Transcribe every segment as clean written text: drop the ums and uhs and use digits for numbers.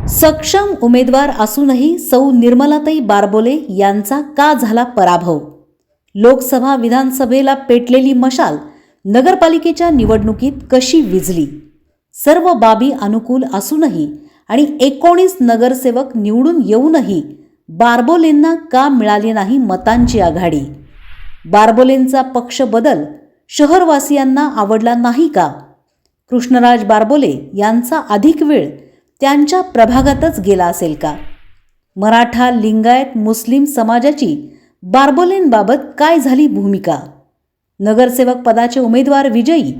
सक्षम उमेदवार असूनही सौ निर्मलाताई बारबोले यांचा का झाला पराभव? लोकसभा विधानसभेला पेटलेली मशाल नगरपालिकेच्या निवडणुकीत कशी विझली? सर्व बाबी अनुकूल असूनही आणि 19 नगरसेवक निवडून येऊनही बारबोलेंना का मिळाली नाही मतांची आघाडी? बारबोलेंचा पक्ष बदल शहरवासियांना आवडला नाही का? कृष्णराज बारबोले यांचा अधिक वेळ त्यांच्या प्रभागातच गेला असेल का? मराठा, लिंगायत, मुस्लिम समाजाची बारबोलेंबाबत काय झाली भूमिका? नगरसेवक पदाचे उमेदवार विजयी,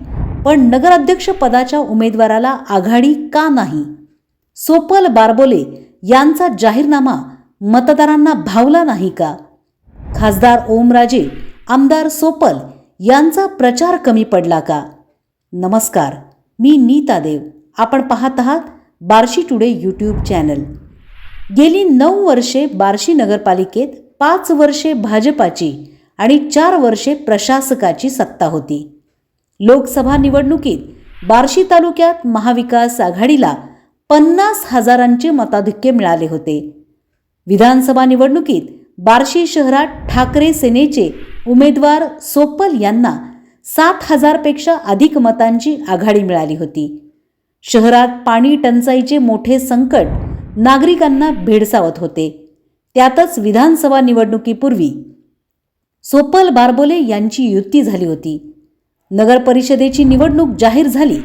पण नगराध्यक्ष पदाच्या उमेदवाराला आघाडी का नाही? सोपल बारबोले यांचा जाहीरनामा मतदारांना भावला नाही का? खासदार ओमराजे, आमदार सोपल यांचा प्रचार कमी पडला का? नमस्कार, मी नीता देव. आपण पाहत आहात बार्शी टुडे यूट्यूब चॅनल. गेली 9 वर्षे बार्शी नगरपालिकेत 5 वर्षे भाजपाची आणि 4 वर्षे प्रशासकाची सत्ता होती. लोकसभा निवडणुकीत बार्शी तालुक्यात महाविकास आघाडीला 50,000चे मताधिक्य मिळाले होते. विधानसभा निवडणुकीत बार्शी शहरात ठाकरे सेनेचे उमेदवार सोपल यांना 7,000 पेक्षा अधिक मतांची आघाडी मिळाली होती. शहरात पाणी टंचाईचे मोठे संकट नागरिकांना भेडसावत होते. त्यातच विधानसभा निवडणुकीपूर्वी सोपल बारबोले यांची युती झाली होती. नगर परिषदेची निवडणूक जाहीर झाली.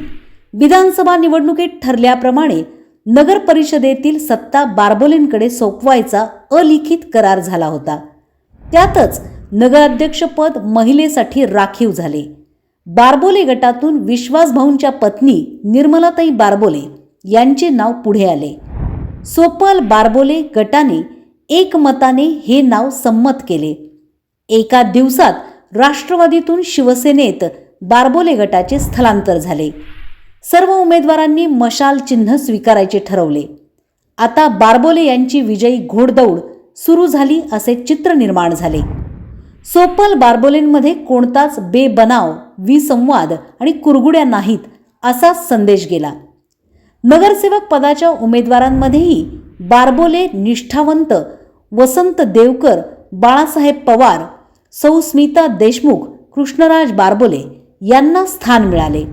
विधानसभा निवडणुकीत ठरल्याप्रमाणे नगर परिषदेतील सत्ता बारबोलेंकडे सोपवायचा अलिखित करार झाला होता. त्यातच नगराध्यक्षपद महिलेसाठी राखीव झाले. बारबोले गटातून विश्वासभाऊंच्या पत्नी निर्मलाताई बारबोले यांचे नाव पुढे आले. सोपल बारबोले गटाने एकमताने हे नाव संमत केले. एका दिवसात राष्ट्रवादीतून शिवसेनेत बारबोले गटाचे स्थलांतर झाले. सर्व उमेदवारांनी मशाल चिन्ह स्वीकारायचे ठरवले. आता बारबोले यांची विजयी घोडदौड सुरू झाली असे चित्र निर्माण झाले. सोपल बारबोलेंमध्ये कोणताच बेबनाव, विसंवाद आणि कुरगुड्या नाहीत असा संदेश गेला. नगरसेवक पदाच्या उमेदवारांमध्येही बारबोले निष्ठावंत वसंत देवकर, बाळासाहेब पवार, सौ स्मिता देशमुख, कृष्णराज बारबोले यांना स्थान मिळाले.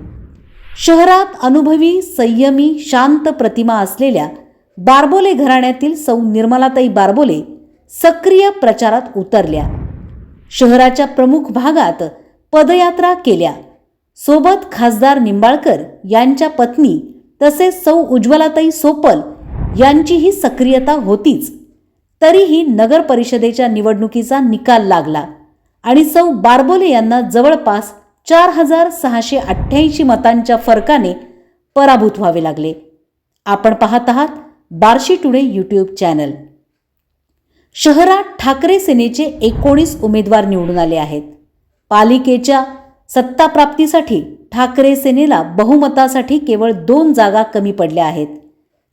शहरात अनुभवी, संयमी, शांत प्रतिमा असलेल्या बारबोले घराण्यातील सौ निर्मलाताई बारबोले सक्रिय प्रचारात उतरल्या. शहराच्या प्रमुख भागात पदयात्रा केल्या. सोबत खासदार निंबाळकर यांच्या पत्नी तसेच सौ उज्ज्वलाताई सोपल यांचीही सक्रियता होतीच. तरीही नगर परिषदेच्या निवडणुकीचा निकाल लागला आणि सौ बारबोले यांना जवळपास 4,688 मतांच्या फरकाने पराभूत व्हावे लागले. आपण पाहत आहात बार्शी टुडे यूट्यूब चॅनल. शहरात ठाकरे सेनेचे 19 उमेदवार निवडून आले आहेत. पालिकेच्या सत्ता प्राप्तीसाठी ठाकरे सेनेला बहुमतासाठी केवळ 2 जागा कमी पडल्या आहेत.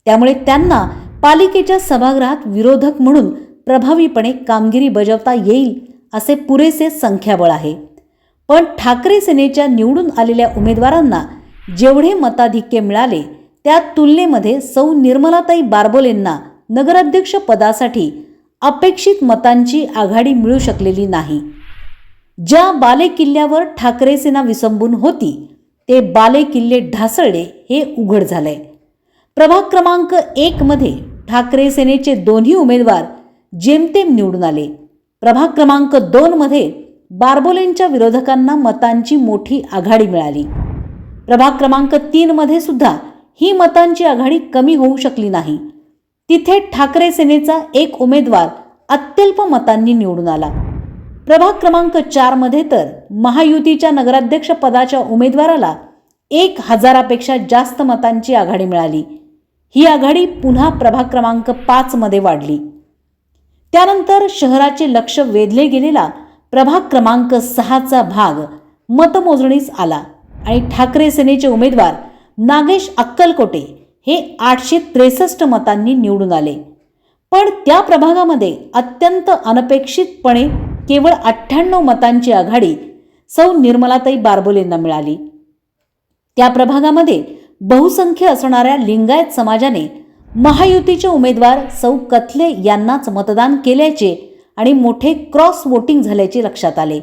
त्यामुळे त्यांना पालिकेच्या सभागृहात विरोधक म्हणून प्रभावीपणे कामगिरी बजावता येईल असे पुरेसे संख्याबळ आहे. पण ठाकरे सेनेच्या निवडून आलेल्या उमेदवारांना जेवढे मताधिक्य मिळाले त्या तुलनेमध्ये सौ निर्मलाताई बारबोलेंना नगराध्यक्ष पदासाठी अपेक्षित मतांची आघाडी मिळू शकलेली नाही. ज्या बालेकिल्ल्यावर ठाकरे सेना विसंबून होती ते बालेकिल्ले ढासळले हे उघड झालंय. प्रभाग क्रमांक 1 मध्ये ठाकरे सेनेचे दोन्ही उमेदवार जेमतेम निवडून आले. प्रभाग क्रमांक 2 मध्ये बारबोलेंच्या विरोधकांना मतांची मोठी आघाडी मिळाली. प्रभाग क्रमांक 3 मध्ये सुद्धा ही मतांची आघाडी कमी होऊ शकली नाही. तिथे ठाकरे सेनेचा एक उमेदवार अत्यल्प मतांनी निवडून आला. प्रभाग क्रमांक 4 मध्ये तर महायुतीच्या नगराध्यक्ष पदाच्या उमेदवाराला 1,000पेक्षा जास्त मतांची आघाडी मिळाली. ही आघाडी पुन्हा प्रभाग क्रमांक 5 मध्ये वाढली. त्यानंतर शहराचे लक्ष वेधले गेलेला प्रभाग क्रमांक 6चा भाग मतमोजणीस आला आणि ठाकरे सेनेचे उमेदवार नागेश अक्कलकोटे हे 863 मतांनी निवडून आले. पण त्या प्रभागामध्ये अत्यंत अनपेक्षितपणे केवळ 98 मतांची आघाडी सौ निर्मलाताई बारबोलेंना मिळाली. त्या प्रभागामध्ये बहुसंख्य असणाऱ्या लिंगायत समाजाने महायुतीचे उमेदवार सौ कथले यांनाच मतदान केल्याचे आणि मोठे क्रॉस वोटिंग झाल्याचे लक्षात आले.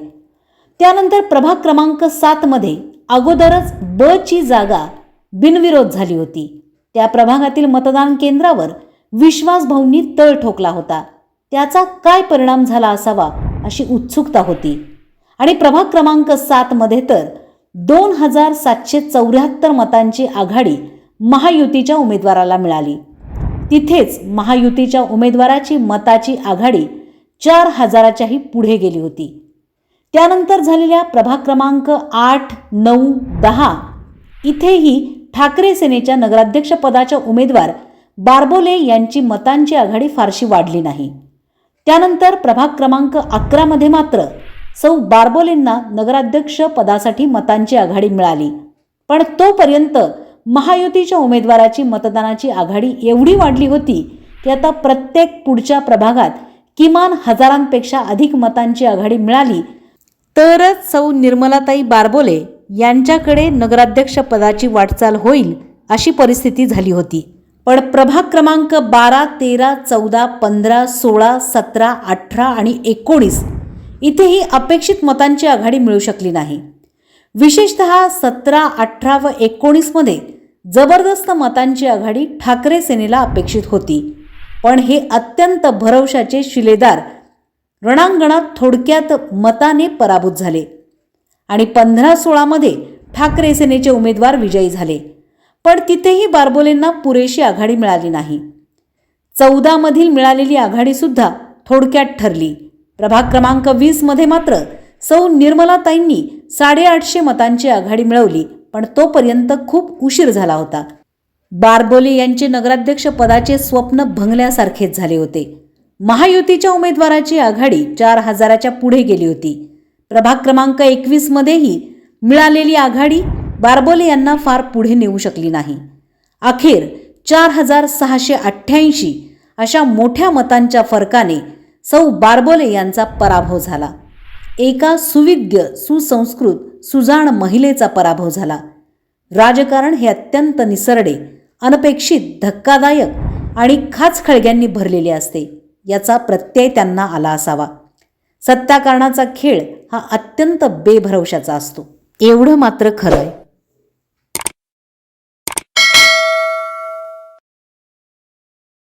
त्यानंतर प्रभाग क्रमांक 7 मध्ये अगोदरच ब ची जागा बिनविरोध झाली होती. त्या प्रभागातील मतदान केंद्रावर विश्वासभाऊंनी तळ ठोकला होता. त्याचा काय परिणाम झाला असावा अशी उत्सुकता होती. आणि प्रभाग क्रमांक 7 मध्ये तर 2774 मतांची आघाडी महायुतीच्या उमेदवाराला मिळाली. तिथेच महायुतीच्या उमेदवाराची मताची आघाडी 4000च्याही पुढे गेली होती. त्यानंतर झालेल्या प्रभाग क्रमांक 8, 9, 10 इथेही ठाकरे सेनेच्या नगराध्यक्षपदाच्या उमेदवार बारबोले यांची मतांची आघाडी फारशी वाढली नाही. त्यानंतर प्रभाग क्रमांक 11 मध्ये मात्र सौ बारबोलेंना नगराध्यक्ष पदासाठी मतांची आघाडी मिळाली. पण तोपर्यंत महायुतीच्या उमेदवाराची मतदानाची आघाडी एवढी वाढली होती की आता प्रत्येक पुढच्या प्रभागात किमान हजारांपेक्षा अधिक मतांची आघाडी मिळाली तरच सौ निर्मलाताई बारबोले यांच्याकडे नगराध्यक्ष पदाची वाटचाल होईल अशी परिस्थिती झाली होती. पण प्रभाग क्रमांक 12, 13, 14, 15, 16, 17, 18 आणि 19 इथेही अपेक्षित मतांची आघाडी मिळू शकली नाही. विशेषतः 17, 18 व 19 मध्ये जबरदस्त मतांची आघाडी ठाकरे सेनेला अपेक्षित होती. पण हे अत्यंत भरवशाचे शिलेदार रणांगणात थोडक्यात मताने पराभूत झाले आणि 15-16 मध्ये ठाकरे सेनेचे उमेदवार विजयी झाले. पण तिथेही बारबोलेंना पुरेशी आघाडी मिळाली नाही. 14 मधील मिळालेली आघाडी सुद्धा थोडक्यात ठरली. प्रभाग क्रमांक 20 मध्ये मात्र सौ निर्मलाताईंनी 850 मतांची आघाडी मिळवली. पण तोपर्यंत खूप उशीर झाला होता. बारबोले यांचे नगराध्यक्ष पदाचे स्वप्न भंगल्यासारखेच झाले होते. महायुतीच्या उमेदवाराची आघाडी 4000च्या पुढे गेली होती. प्रभाग क्रमांक 21 मध्येही मिळालेली आघाडी बारबोले यांना फार पुढे नेऊ शकली नाही. अखेर 4688 अशा मोठ्या मतांच्या फरकाने सौ बारबोले यांचा पराभव झाला. एका सुविज्ञ, सुसंस्कृत, सुजाण महिलेचा पराभव झाला. राजकारण हे अत्यंत निसरडे, अनपेक्षित, धक्कादायक आणि खाचखळग्यांनी भरलेले असते याचा प्रत्यय त्यांना आला असावा. सत्ताकारणाचा खेळ हा अत्यंत बेभरवशाचा असतो. एवढं मात्र खरं आहे